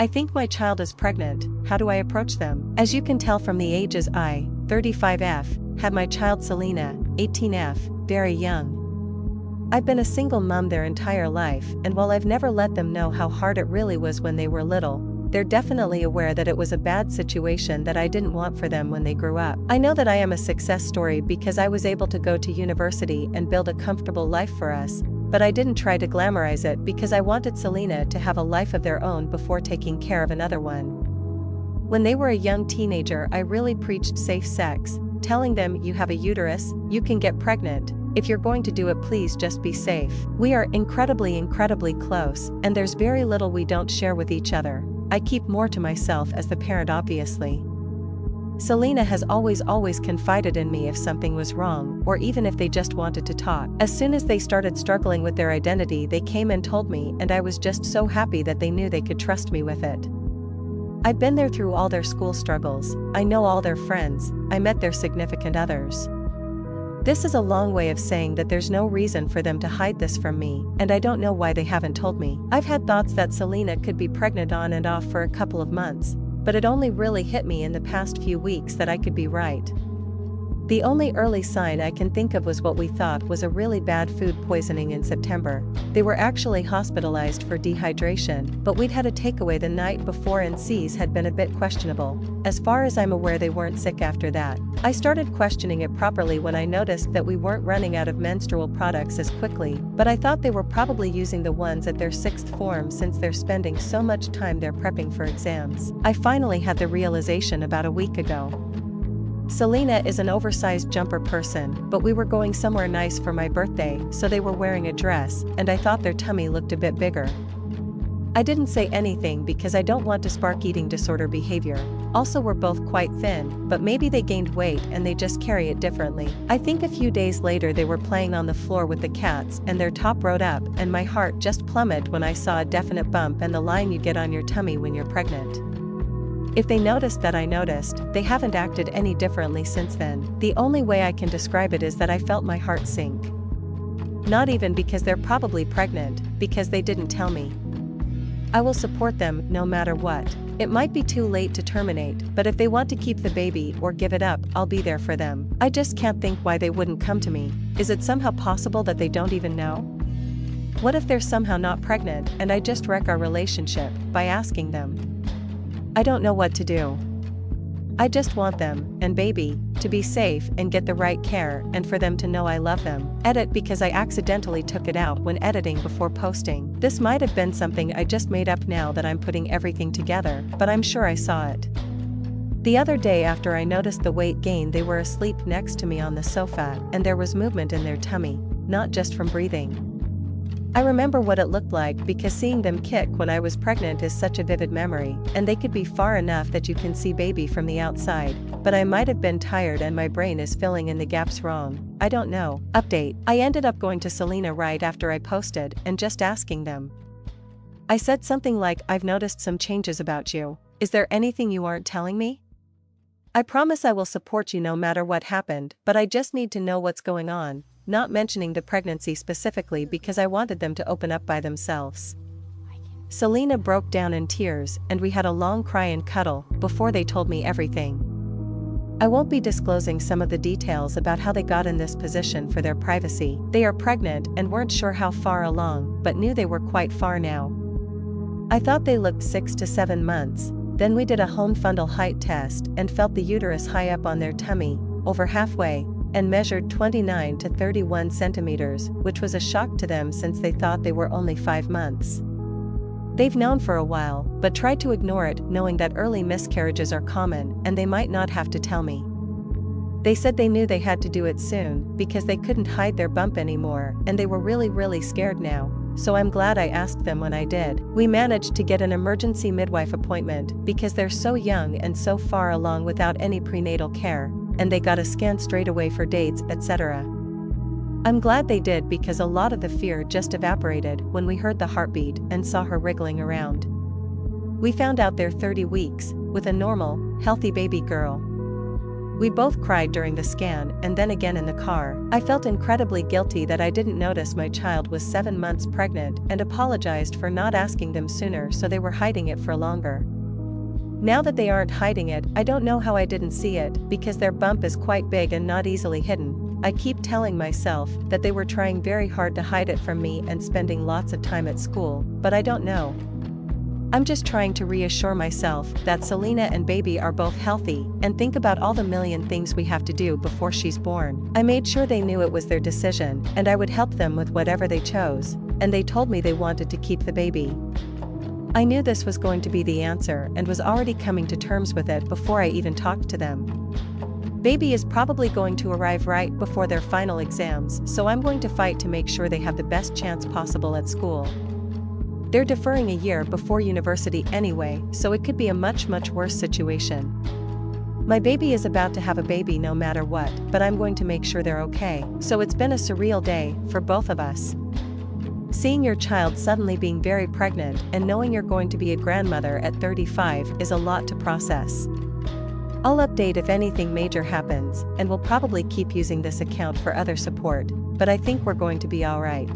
I think my child is pregnant, how do I approach them? As you can tell from the ages I, 35F, had my child Selena, 18F, very young. I've been a single mom their entire life, and while I've never let them know how hard it really was when they were little, they're definitely aware that it was a bad situation that I didn't want for them when they grew up. I know that I am a success story because I was able to go to university and build a comfortable life for us, but I didn't try to glamorize it because I wanted Selena to have a life of their own before taking care of another one. When they were a young teenager, I really preached safe sex, telling them you have a uterus, you can get pregnant. If you're going to do it, please just be safe. We are incredibly close, and there's very little we don't share with each other. I keep more to myself as the parent, obviously. Selena has always confided in me if something was wrong, or even if they just wanted to talk. As soon as they started struggling with their identity, they came and told me, and I was just so happy that they knew they could trust me with it. I've been there through all their school struggles, I know all their friends, I met their significant others. This is a long way of saying that there's no reason for them to hide this from me, and I don't know why they haven't told me. I've had thoughts that Selena could be pregnant on and off for a couple of months, but it only really hit me in the past few weeks that I could be right. The only early sign I can think of was what we thought was a really bad food poisoning in September. They were actually hospitalized for dehydration, but we'd had a takeaway the night before and C's had been a bit questionable. As far as I'm aware, they weren't sick after that. I started questioning it properly when I noticed that we weren't running out of menstrual products as quickly, but I thought they were probably using the ones at their 6th form since they're spending so much time there prepping for exams. I finally had the realization about a week ago. Selena is an oversized jumper person, but we were going somewhere nice for my birthday, so they were wearing a dress, and I thought their tummy looked a bit bigger. I didn't say anything because I don't want to spark eating disorder behavior. Also, we're both quite thin, but maybe they gained weight and they just carry it differently. I think a few days later they were playing on the floor with the cats and their top rode up, and my heart just plummeted when I saw a definite bump and the line you get on your tummy when you're pregnant. If they noticed that I noticed, they haven't acted any differently since then. The only way I can describe it is that I felt my heart sink. Not even because they're probably pregnant, because they didn't tell me. I will support them no matter what. It might be too late to terminate, but if they want to keep the baby or give it up, I'll be there for them. I just can't think why they wouldn't come to me. Is it somehow possible that they don't even know? What if they're somehow not pregnant and I just wreck our relationship by asking them? I don't know what to do. I just want them, and baby, to be safe and get the right care, and for them to know I love them. Edit because I accidentally took it out when editing before posting. This might have been something I just made up now that I'm putting everything together, but I'm sure I saw it. The other day after I noticed the weight gain, they were asleep next to me on the sofa, and there was movement in their tummy, not just from breathing. I remember what it looked like because seeing them kick when I was pregnant is such a vivid memory, and they could be far enough that you can see baby from the outside, but I might have been tired and my brain is filling in the gaps wrong. I don't know. Update. I ended up going to Selena right after I posted and just asking them. I said something like, I've noticed some changes about you. Is there anything you aren't telling me? I promise I will support you no matter what happened, but I just need to know what's going on. Not mentioning the pregnancy specifically because I wanted them to open up by themselves. Selena broke down in tears and we had a long cry and cuddle before they told me everything. I won't be disclosing some of the details about how they got in this position for their privacy. They are pregnant and weren't sure how far along, but knew they were quite far now. I thought they looked 6 to 7 months. Then we did a home fundal height test and felt the uterus high up on their tummy, over halfway, and measured 29 to 31 centimeters, which was a shock to them since they thought they were only 5 months. They've known for a while, but tried to ignore it, knowing that early miscarriages are common and they might not have to tell me. They said they knew they had to do it soon because they couldn't hide their bump anymore and they were really scared now, so I'm glad I asked them when I did. We managed to get an emergency midwife appointment because they're so young and so far along without any prenatal care, and they got a scan straight away for dates, etc. I'm glad they did because a lot of the fear just evaporated when we heard the heartbeat and saw her wriggling around. We found out they're 30 weeks, with a normal, healthy baby girl. We both cried during the scan and then again in the car. I felt incredibly guilty that I didn't notice my child was 7 months pregnant and apologized for not asking them sooner, so they were hiding it for longer. Now that they aren't hiding it, I don't know how I didn't see it, because their bump is quite big and not easily hidden. I keep telling myself that they were trying very hard to hide it from me and spending lots of time at school, but I don't know. I'm just trying to reassure myself that Selena and baby are both healthy, and think about all the million things we have to do before she's born. I made sure they knew it was their decision, and I would help them with whatever they chose, and they told me they wanted to keep the baby. I knew this was going to be the answer and was already coming to terms with it before I even talked to them. Baby is probably going to arrive right before their final exams, so I'm going to fight to make sure they have the best chance possible at school. They're deferring a year before university anyway, so it could be a much worse situation. My baby is about to have a baby no matter what, but I'm going to make sure they're okay. So it's been a surreal day for both of us. Seeing your child suddenly being very pregnant and knowing you're going to be a grandmother at 35 is a lot to process. I'll update if anything major happens, and we'll probably keep using this account for other support, but I think we're going to be alright.